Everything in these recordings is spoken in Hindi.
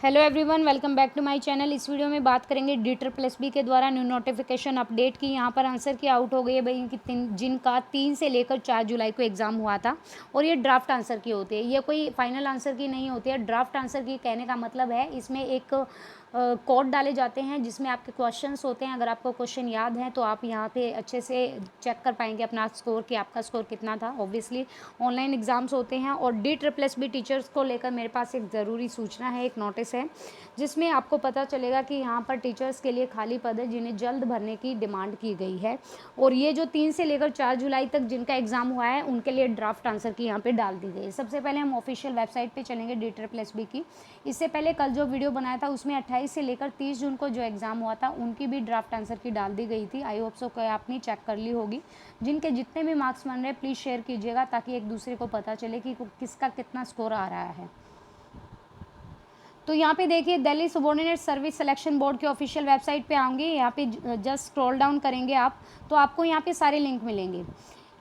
Hello everyone, welcome back to my channel. इस वीडियो में बात करेंगे DSSB के द्वारा न्यू नोटिफिकेशन अपडेट की। यहाँ पर आंसर की आउट हो गई है भाई कि जिनका 3 से लेकर 4 जुलाई को एग्ज़ाम हुआ था और ये ड्राफ्ट आंसर की होती है, ये कोई फाइनल आंसर की नहीं होती है। ड्राफ्ट आंसर की कहने का मतलब है इसमें एक कोड डाले जाते हैं जिसमें आपके क्वेश्चंस होते हैं। अगर आपको क्वेश्चन याद है तो आप यहाँ पे अच्छे से चेक कर पाएंगे अपना स्कोर कि आपका स्कोर कितना था। ऑब्वियसली ऑनलाइन एग्ज़ाम्स होते हैं और DSSB टीचर्स को लेकर मेरे पास एक ज़रूरी सूचना है, एक नोटिस है जिसमें आपको पता चलेगा कि यहाँ पर टीचर्स के लिए खाली पद है जिन्हें जल्द भरने की डिमांड की गई है। और ये जो 3 से लेकर 4 जुलाई तक जिनका एग्ज़ाम हुआ है उनके लिए ड्राफ्ट आंसर की यहाँ पे डाल दी गई है। सबसे पहले हम ऑफिशियल वेबसाइट पे चलेंगे DSSB की। इससे पहले कल जो वीडियो बनाया था उसमें 28 से लेकर 30 जून को जो एग्ज़ाम हुआ था उनकी भी ड्राफ्ट आंसर की डाल दी गई थी। आई होप सो कि आपने चेक कर ली होगी। जिनके जितने भी मार्क्स बन रहे हैं प्लीज़ शेयर कीजिएगा ताकि एक दूसरे को पता चले कि किसका कितना स्कोर आ रहा है। तो यहाँ पे देखिए Delhi subordinate service selection board के ऑफिशियल वेबसाइट पे आएंगे। यहाँ पे जस्ट स्क्रॉल डाउन करेंगे आप तो आपको यहाँ पे सारे लिंक मिलेंगे।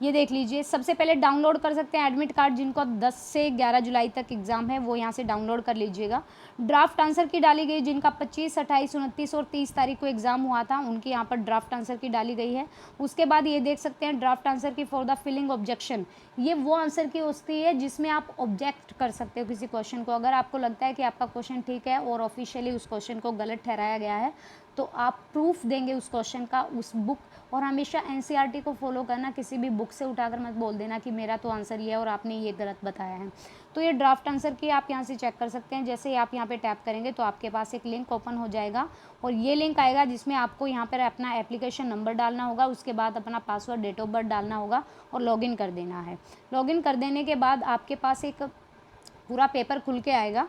ये देख लीजिए, सबसे पहले डाउनलोड कर सकते हैं एडमिट कार्ड। जिनको 10 से 11 जुलाई तक एग्जाम है वो यहाँ से डाउनलोड कर लीजिएगा। ड्राफ्ट आंसर की डाली गई, जिनका 25, 28, 29 और 30 तारीख को एग्जाम हुआ था उनकी यहाँ पर ड्राफ्ट आंसर की डाली गई है। उसके बाद ये देख सकते हैं ड्राफ्ट आंसर की फॉर द फिलिंग ऑब्जेक्शन। ये वो आंसर की होती है जिसमें आप ऑब्जेक्ट कर सकते हो किसी क्वेश्चन को। अगर आपको लगता है कि आपका क्वेश्चन ठीक है और ऑफिशियली उस क्वेश्चन को गलत ठहराया गया है तो आप प्रूफ देंगे उस क्वेश्चन का उस बुक। और हमेशा NCERT को फॉलो करना, किसी भी बुक से उठाकर मत बोल देना कि मेरा तो आंसर ये है और आपने ये गलत बताया है। तो ये ड्राफ्ट आंसर की आप यहाँ से चेक कर सकते हैं। जैसे ही आप यहाँ पे टैप करेंगे तो आपके पास एक लिंक ओपन हो जाएगा और ये लिंक आएगा जिसमें आपको यहाँ पर अपना एप्लीकेशन नंबर डालना होगा, उसके बाद अपना पासवर्ड, डेट ऑफ बर्थ डालना होगा और लॉगिन कर देना है। लॉगिन कर देने के बाद आपके पास एक पूरा पेपर खुल के आएगा,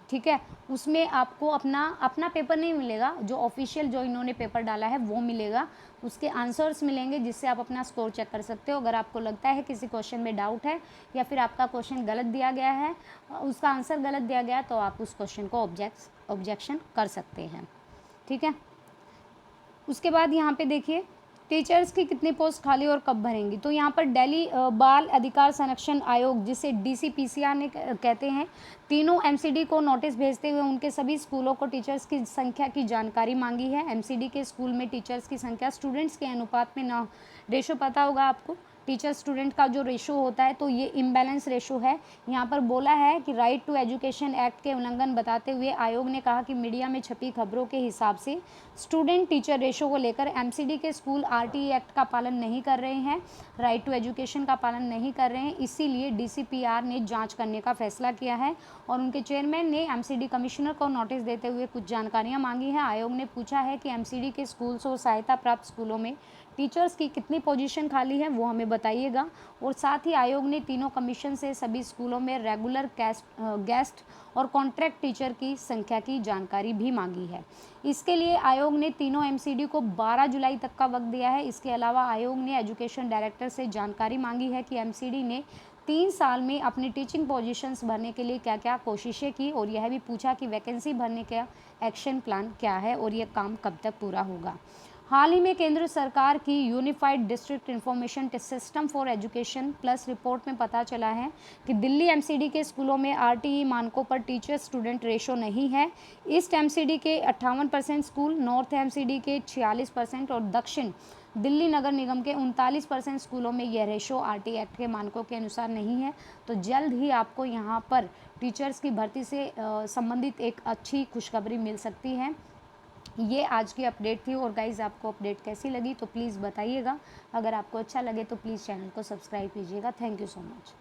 ठीक है। उसमें आपको अपना पेपर नहीं मिलेगा, जो ऑफिशियल जो इन्होंने पेपर डाला है वो मिलेगा। उसके आंसर्स मिलेंगे जिससे आप अपना स्कोर चेक कर सकते हो। अगर आपको लगता है किसी क्वेश्चन में डाउट है या फिर आपका क्वेश्चन गलत दिया गया है, उसका आंसर गलत दिया गया है, तो आप उस क्वेश्चन को ऑब्जेक्शन कर सकते हैं, ठीक है। उसके बाद यहाँ पे देखिए टीचर्स की कितनी पोस्ट खाली और कब भरेंगी। तो यहाँ पर दिल्ली बाल अधिकार संरक्षण आयोग, जिसे DCPCR ने कहते हैं, तीनों MCD को नोटिस भेजते हुए उनके सभी स्कूलों को टीचर्स की संख्या की जानकारी मांगी है। MCD के स्कूल में टीचर्स की संख्या स्टूडेंट्स के अनुपात में ना, रेशो पता होगा आपको, टीचर स्टूडेंट का जो रेशो होता है तो ये इम्बैलेंस रेशो है। यहाँ पर बोला है कि राइट टू एजुकेशन एक्ट के उल्लंघन बताते हुए आयोग ने कहा कि मीडिया में छपी खबरों के हिसाब से स्टूडेंट टीचर रेशो को लेकर MCD के स्कूल RTE एक्ट का पालन नहीं कर रहे हैं, राइट टू एजुकेशन का पालन नहीं कर रहे हैं। इसीलिए DCPR ने जांच करने का फैसला किया है और उनके चेयरमैन ने MCD कमिश्नर को नोटिस देते हुए कुछ जानकारियाँ मांगी हैं। आयोग ने पूछा है कि MCD के स्कूल्स और सहायता प्राप्त स्कूलों में टीचर्स की कितनी पोजीशन खाली है वो हमें बताइएगा। और साथ ही आयोग ने तीनों कमीशन से सभी स्कूलों में रेगुलर गेस्ट और कॉन्ट्रैक्ट टीचर की संख्या की जानकारी भी मांगी है। इसके लिए आयोग ने तीनों MCD को 12 जुलाई तक का वक्त दिया है। इसके अलावा आयोग ने एजुकेशन डायरेक्टर से जानकारी मांगी है कि MCD ने 3 साल में अपनी टीचिंग पोजीशंस भरने के लिए क्या क्या कोशिशें की और यह भी पूछा कि वैकेंसी भरने का एक्शन प्लान क्या है और यह काम कब तक पूरा होगा। हाल ही में केंद्र सरकार की unified district information system for education plus report में पता चला है कि दिल्ली MCD के स्कूलों में RTE मानकों पर टीचर स्टूडेंट रेशो नहीं है। ईस्ट MCD के 58% स्कूल, नॉर्थ MCD के 46% और दक्षिण दिल्ली नगर निगम के 39% स्कूलों में यह रेशो RTE एक्ट के मानकों के अनुसार नहीं है। तो जल्द ही आपको यहाँ पर टीचर्स की भर्ती से संबंधित एक अच्छी खुशखबरी मिल सकती है। ये आज की अपडेट थी। और गाइज़ आपको अपडेट कैसी लगी तो प्लीज़ बताइएगा। अगर आपको अच्छा लगे तो प्लीज़ चैनल को सब्सक्राइब कीजिएगा। Thank you so much.